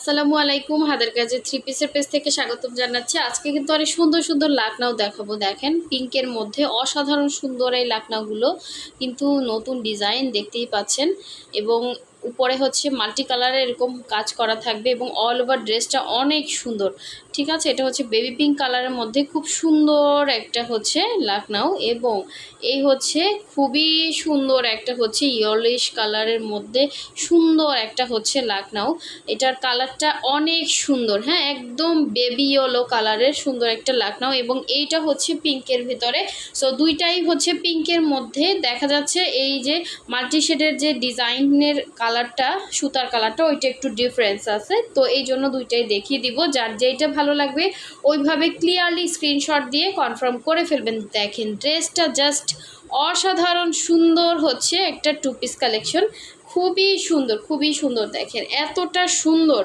আসসালামু আলাইকুম, হাদের কাজে থ্রি পিসের পেজ থেকে স্বাগতম জানাচ্ছি। আজকে কিন্তু অনেক সুন্দর সুন্দর লাকনাউ দেখাবো। দেখেন, পিঙ্কের মধ্যে অসাধারণ সুন্দর এই লাকনাউগুলো, কিন্তু নতুন ডিজাইন দেখতেই পাচ্ছেন। এবং উপরে হচ্ছে মাল্টি কালারে এরকম কাজ করা থাকবে এবং অল ওভার ড্রেসটা অনেক সুন্দর। ঠিক আছে, এটা হচ্ছে বেবি পিঙ্ক কালারের মধ্যে খুব সুন্দর একটা হচ্ছে লাকনাউ, এবং এই হচ্ছে খুবই সুন্দর একটা হচ্ছে ইয়েলোইশ কালারের মধ্যে সুন্দর একটা হচ্ছে লাকনাউ। এটার কালারটা অনেক সুন্দর, হ্যাঁ, একদম বেবি ইয়েলো কালারের সুন্দর একটা লাকনাউ, এবং এইটা হচ্ছে পিঙ্কের ভিতরে। সো দুইটাই হচ্ছে পিঙ্কের মধ্যে দেখা যাচ্ছে এই যে মাল্টি শেডের যে ডিজাইনের কালারটা, সুতার কালারটা, ওইটা একটু ডিফারেন্স আছে। তো এই জন্য দুইটাই দেখিয়ে দিব, যার যেইটা ভালো লাগবে ওইভাবে ক্লিয়ারলি স্ক্রিনশট দিয়ে কনফার্ম করে ফেলবেন। দেখেন, ড্রেসটা জাস্ট অসাধারণ সুন্দর হচ্ছে একটা টু পিস কালেকশন, খুবই সুন্দর খুবই সুন্দর। দেখেন এতটা সুন্দর।